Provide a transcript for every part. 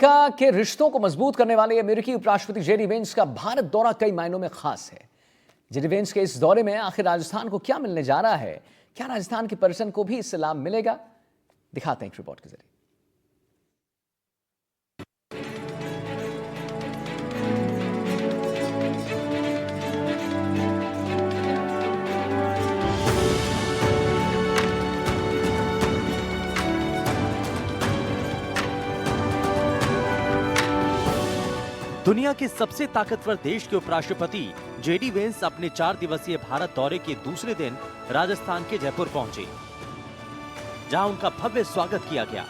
America के रिश्तों को मजबूत करने वाले अमेरिकी उपराष्ट्रपति जेडी वेंस का भारत दौरा कई मायनों में खास है। जेडी वेंस के इस दौरे में आखिर राजस्थान को क्या मिलने जा रहा है? क्या राजस्थान के पर्यटन को भी इससे लाभ मिलेगा? दिखाते हैं एक रिपोर्ट के जरिए। दुनिया के सबसे ताकतवर देश के उपराष्ट्रपति जेडी वेंस अपने 4 दिवसीय भारत दौरे के दूसरे दिन राजस्थान के जयपुर पहुंचे, जहां उनका भव्य स्वागत किया गया।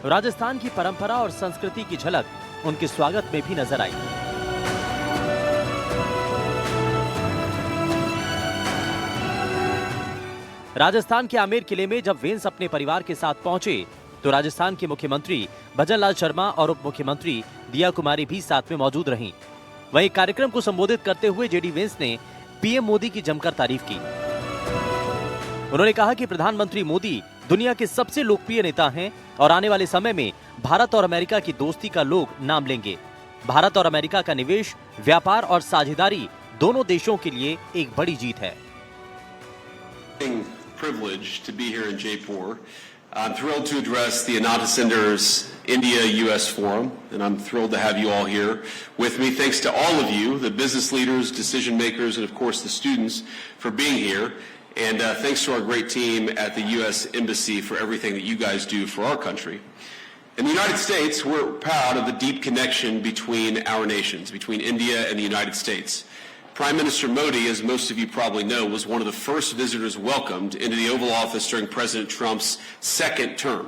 राजस्थान की परंपरा और संस्कृति की झलक उनके स्वागत में भी नजर आई। राजस्थान के आमेर किले में जब वेंस अपने परिवार के साथ पहुंचे तो राजस्थान के मुख्यमंत्री भजनलाल शर्मा और उप मुख्यमंत्री दिया कुमारी भी साथ में मौजूद रहीं। वहीं कार्यक्रम को संबोधित करते हुए जेडी वेंस ने पीएम मोदी की जमकर तारीफ की। उन्होंने कहा कि प्रधानमंत्री मोदी दुनिया के सबसे लोकप्रिय नेता हैं और आने वाले समय में भारत और अमेरिका की दोस्ती का लोग नाम लेंगे। भारत और अमेरिका का निवेश, व्यापार और साझेदारी दोनों देशों के लिए एक बड़ी जीत है। I'm thrilled to address the Ananta Sinders India-US Forum, and I'm thrilled to have you all here with me. Thanks to all of you, the business leaders, decision makers, and of course the students for being here. And thanks to our great team at the U.S. Embassy for everything that you guys do for our country. In the United States, we're proud of the deep connection between our nations, between India and the United States. Prime Minister Modi, as most of you probably know, was one of the first visitors welcomed into the Oval Office during President Trump's second term.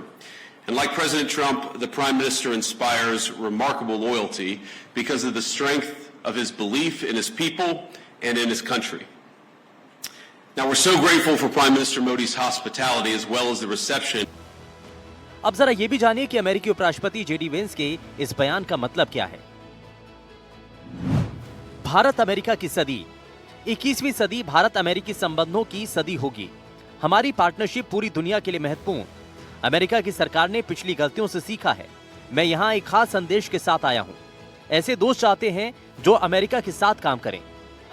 And like President Trump, the Prime Minister inspires remarkable loyalty because of the strength of his belief in his people and in his country. Now, we're so grateful for Prime Minister Modi's hospitality as well as the reception. अब जरा ये भी जानिए कि अमेरिकी उपराष्ट्रपति JD Vance के इस बयान का मतलब क्या है। भारत अमेरिका की सदी, 21वीं सदी भारत अमेरिकी संबंधों की सदी होगी। हमारी पार्टनरशिप पूरी दुनिया के लिए महत्वपूर्ण। अमेरिका की सरकार ने पिछली गलतियों से सीखा है। मैं यहाँ एक खास संदेश के साथ आया हूँ। ऐसे दोस्त चाहते हैं जो अमेरिका के साथ काम करें।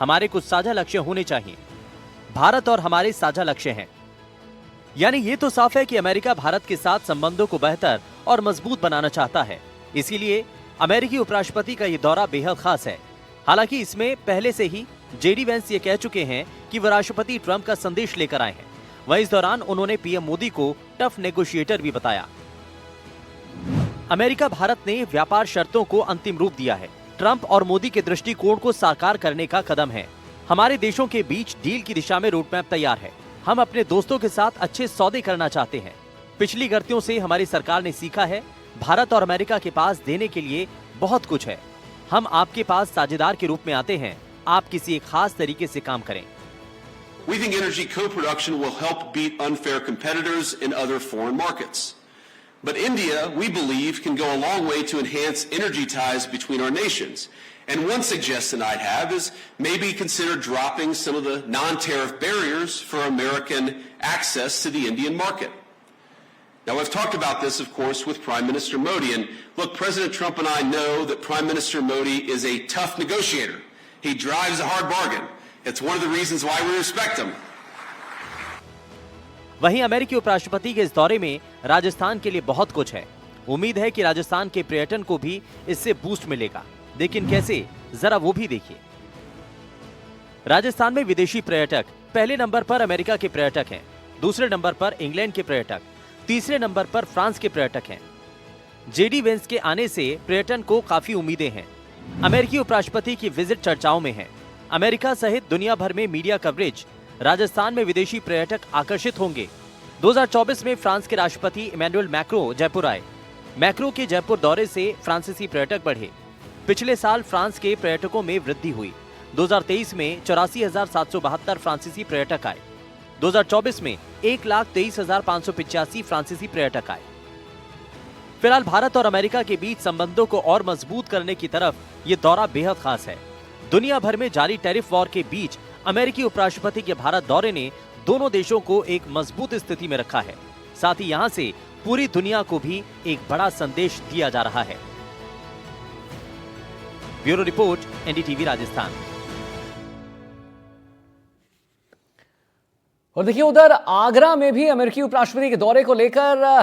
हमारे कुछ साझा लक्ष्य होने चाहिए। भारत और हमारे साझा लक्ष्य हैं। यानी ये तो साफ है कि अमेरिका भारत के साथ संबंधों को बेहतर और मजबूत बनाना चाहता है। इसीलिए अमेरिकी उपराष्ट्रपति का ये दौरा बेहद खास है। हालांकि इसमें पहले से ही जेडी वेंस ये कह चुके हैं कि वह राष्ट्रपति ट्रंप का संदेश लेकर आए हैं। वहीं इस दौरान उन्होंने पीएम मोदी को टफ नेगोशिएटर भी बताया। अमेरिका भारत ने व्यापार शर्तों को अंतिम रूप दिया है। ट्रंप और मोदी के दृष्टिकोण को साकार करने का कदम है। हमारे देशों के बीच डील की दिशा में रोडमैप तैयार है। हम अपने दोस्तों के साथ अच्छे सौदे करना चाहते हैं। पिछली गलतियों से हमारी सरकार ने सीखा है। भारत और अमेरिका के पास देने के लिए बहुत कुछ है। हम आपके पास साझेदार के रूप में आते हैं। आप किसी एक खास तरीके से काम करें। We think energy co-production will help beat unfair competitors in other foreign markets. But India, we believe, can go a long way to enhance energy ties between our nations. And one suggestion I'd have is maybe consider dropping some of the non-tariff barriers for American access to the Indian market. Now, I've talked about this, of course, with Prime Minister Modi. And look, President Trump and I know that Prime Minister Modi is a tough negotiator. He drives a hard bargain. It's one of the reasons why we respect him. वहीं अमेरिकी उपराष्ट्रपति के इस दौरे में राजस्थान के लिए बहुत कुछ है। उम्मीद है कि राजस्थान के पर्यटन को भी इससे बूस्ट मिलेगा। लेकिन कैसे, जरा वो भी देखिए। राजस्थान में विदेशी पर्यटक पहले नंबर पर अमेरिका के पर्यटक हैं, दूसरे नंबर पर इंग्लैंड के पर्यटक, तीसरे नंबर पर फ्रांस के पर्यटक हैं। जेडी वेंस के आने से पर्यटन को काफी उम्मीदें हैं। अमेरिकी उपराष्ट्रपति की विजिट चर्चाओं में है। अमेरिका सहित दुनिया भर में मीडिया कवरेज। राजस्थान में विदेशी पर्यटक आकर्षित होंगे। 2024 में फ्रांस के राष्ट्रपति इमैनुअल मैक्रो जयपुर आए। मैक्रो के जयपुर दौरे से फ्रांसीसी पर्यटक बढ़े। पिछले साल फ्रांस के पर्यटकों में वृद्धि हुई। 2023 में 84,772 फ्रांसीसी पर्यटक आए। 2024 में 1,23,585 फ्रांसीसी पर्यटक आए। फिलहाल भारत और अमेरिका के बीच संबंधों को और मजबूत करने की तरफ ये दौरा बेहद खास है। दुनिया भर में जारी टैरिफ वॉर के बीच अमेरिकी उपराष्ट्रपति के भारत दौरे ने दोनों देशों को एक मजबूत स्थिति में रखा है। साथ ही यहां से पूरी दुनिया को भी एक बड़ा संदेश दिया जा रहा है। Bureau report, NDTV Rajasthan. और देखिए उधर आगरा में भी अमेरिकी उपराष्ट्रपति के दौरे को लेकर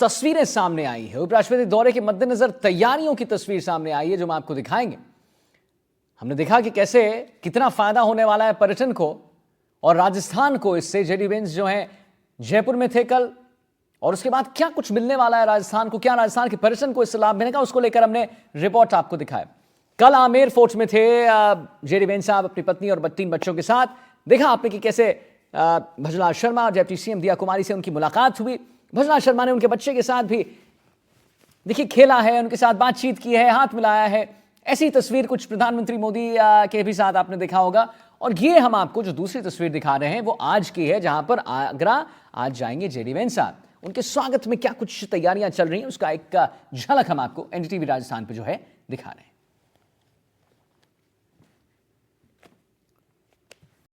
तस्वीरें सामने आई है। उपराष्ट्रपति दौरे के मद्देनजर तैयारियों की तस्वीर सामने आई है, जो हम आपको दिखाएंगे। हमने देखा कि कैसे कितना फायदा होने वाला है पर्यटन को और राजस्थान को इससे। जेडी वेंस जो है जयपुर में थे कल, और उसके बाद क्या कुछ मिलने वाला है राजस्थान को, क्या राजस्थान के पर्यटन को इससे लाभ मिलेगा, उसको लेकर हमने रिपोर्ट आपको दिखाया। कल आमेर फोर्ट में थे जेडी वेंस साहब अपनी पत्नी और 3 बच्चों के साथ। देखा आपने कि कैसे भजनलाल शर्मा और डेप्टी सीएम दिया कुमारी से उनकी मुलाकात हुई। भजनलाल शर्मा ने उनके बच्चे के साथ भी देखिए खेला है, उनके साथ बातचीत की है, हाथ मिलाया है। ऐसी तस्वीर कुछ प्रधानमंत्री मोदी के भी साथ आपने देखा होगा। और ये हम आपको जो दूसरी तस्वीर दिखा रहे हैं वो आज की है, जहां पर आगरा आज जाएंगे जेडी वेंस साहब। उनके स्वागत में क्या कुछ तैयारियां चल रही हैं उसका एक झलक हम आपको एनडीटीवी राजस्थान पे जो है दिखा रहे हैं।